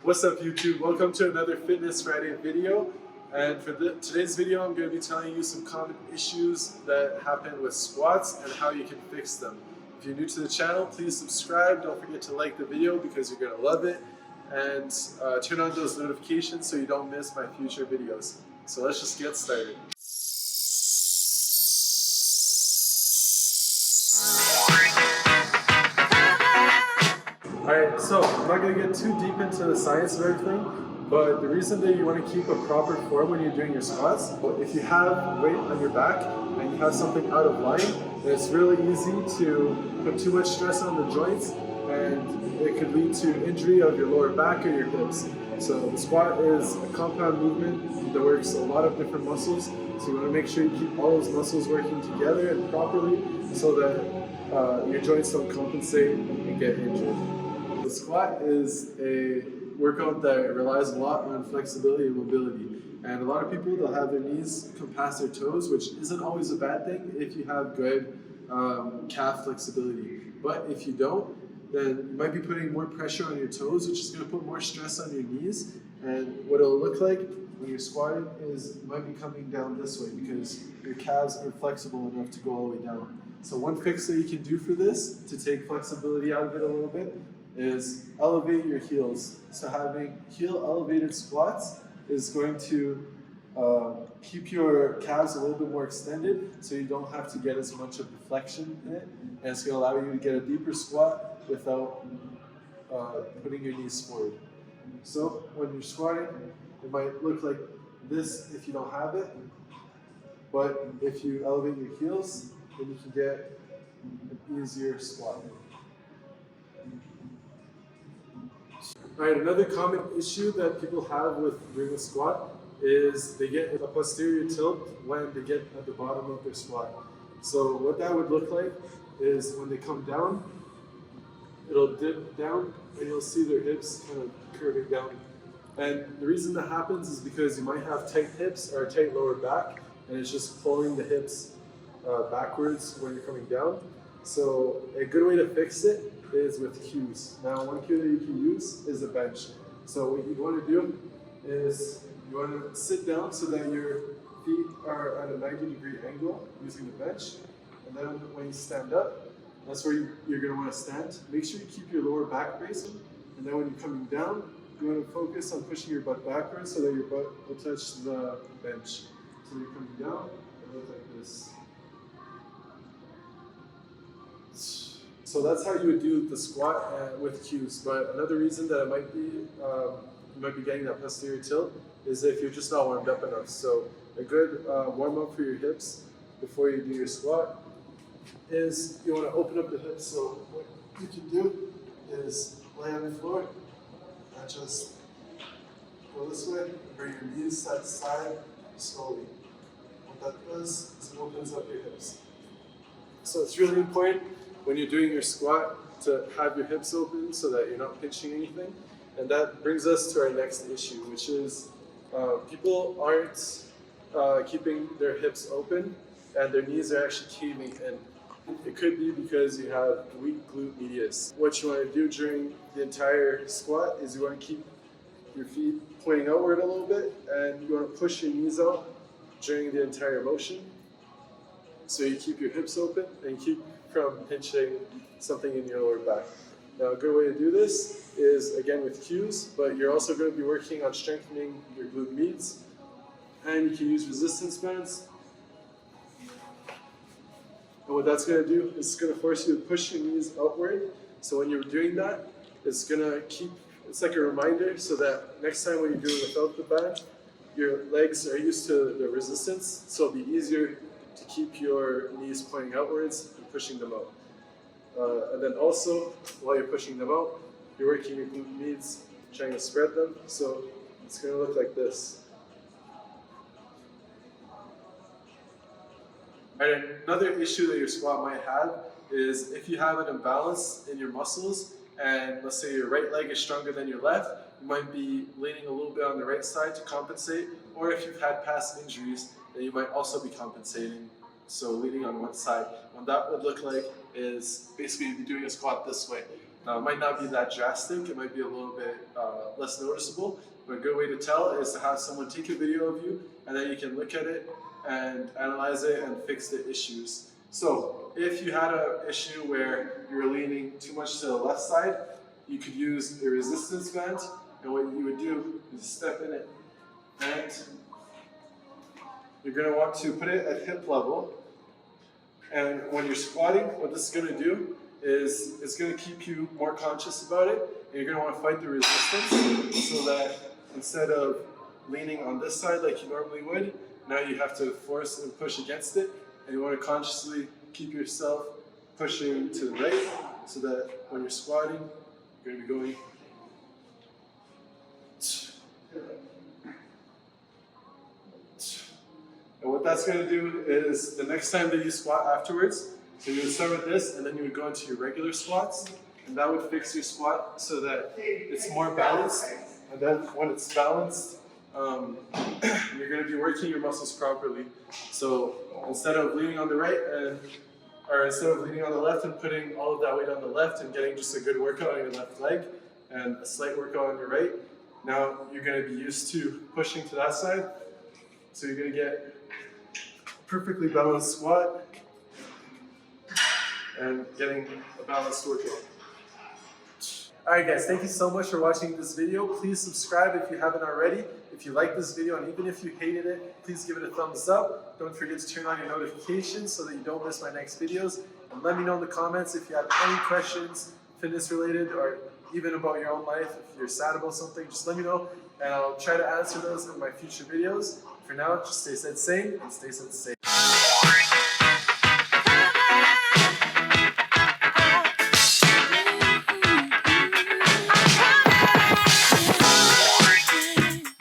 What's up YouTube? Welcome to another Fitness Friday video. And for today's video, I'm going to be telling you some common issues that happen with squats and how you can fix them. If you're new to the channel, please subscribe. Don't forget to like the video because you're going to love it. And turn on those notifications so you don't miss my future videos. So let's just get started. Alright, so I'm not going to get too deep into the science of everything, but the reason that you want to keep a proper form when you're doing your squats, if you have weight on your back and you have something out of line, then it's really easy to put too much stress on the joints and it could lead to injury of your lower back or your hips. So the squat is a compound movement that works a lot of different muscles, so you want to make sure you keep all those muscles working together and properly so that your joints don't compensate and get injured. The squat is a workout that relies a lot on flexibility and mobility. And a lot of people, they'll have their knees come past their toes, which isn't always a bad thing if you have good calf flexibility. But if you don't, then you might be putting more pressure on your toes, which is going to put more stress on your knees. And what it'll look like when you're squatting is you might be coming down this way because your calves aren't flexible enough to go all the way down. So one fix that you can do for this, to take flexibility out of it a little bit, is elevate your heels. So having heel elevated squats is going to keep your calves a little bit more extended so you don't have to get as much of the flexion in it, and it's going to allow you to get a deeper squat without putting your knees forward. So when you're squatting, it might look like this if you don't have it, but if you elevate your heels, then you can get an easier squat. Alright, another common issue that people have with doing a squat is they get a posterior tilt when they get at the bottom of their squat. So what that would look like is when they come down, it'll dip down and you'll see their hips kind of curving down. And the reason that happens is because you might have tight hips or a tight lower back, and it's just pulling the hips backwards when you're coming down. So a good way to fix it is with cues. Now, one cue that you can use is a bench. So what you want to do is you want to sit down so that your feet are at a 90-degree angle using the bench. And then when you stand up, that's where you're going to want to stand. Make sure you keep your lower back bracing. And then when you're coming down, you want to focus on pushing your butt backwards so that your butt will touch the bench. So you're coming down, and look like this. So that's how you would do the squat with cues. But another reason that it might be you might be getting that posterior tilt is if you're just not warmed up enough. So a good warm up for your hips before you do your squat is you want to open up the hips. So what you can do is lay on the floor and just go this way and bring your knees side to side slowly. What that does is it opens up your hips. So it's really important when you're doing your squat to have your hips open so that you're not pinching anything. And that brings us to our next issue, which is people aren't keeping their hips open and their knees are actually caving in. It could be because you have weak glute medius. What you want to do during the entire squat is you want to keep your feet pointing outward a little bit, and you want to push your knees out during the entire motion. So you keep your hips open and keep from pinching something in your lower back. Now, a good way to do this is, again, with cues, but you're also going to be working on strengthening your glute medius, and you can use resistance bands. And what that's going to do is it's going to force you to push your knees outward. So when you're doing that, it's going to it's like a reminder so that next time when you're doing without the band, your legs are used to the resistance, so it'll be easier to keep your knees pointing outwards and pushing them out. And then also, while you're pushing them out, you're working your glute medius, trying to spread them. So it's going to look like this. And another issue that your squat might have is if you have an imbalance in your muscles, and let's say your right leg is stronger than your left, you might be leaning a little bit on the right side to compensate, or if you've had past injuries, then you might also be compensating, so leaning on one side. What that would look like is basically you'd be doing a squat this way. Now, it might not be that drastic, it might be a little bit less noticeable, but a good way to tell is to have someone take a video of you, and then you can look at it and analyze it and fix the issues. So if you had an issue where you were leaning too much to the left side, you could use a resistance band, and what you would do is step in it, and you're going to want to put it at hip level. And when you're squatting, what this is going to do is it's going to keep you more conscious about it, and you're going to want to fight the resistance so that instead of leaning on this side like you normally would, now you have to force and push against it, and you want to consciously keep yourself pushing to the right so that when you're squatting, you're going to be going. And what that's going to do is the next time that you squat afterwards, so you would start with this, and then you would go into your regular squats, and that would fix your squat so that it's more balanced. And then when it's balanced, you're going to be working your muscles properly. So instead of leaning on the right or instead of leaning on the left and putting all of that weight on the left and getting just a good workout on your left leg and a slight workout on your right, now you're going to be used to pushing to that side. So you're going to get a perfectly balanced squat and getting a balanced workout. Alright guys, thank you so much for watching this video. Please subscribe if you haven't already. If you like this video, and even if you hated it, please give it a thumbs up. Don't forget to turn on your notifications so that you don't miss my next videos. And let me know in the comments if you have any questions, fitness related, or even about your own life. If you're sad about something, just let me know, and I'll try to answer those in my future videos. For now, just stay sane and stay safe.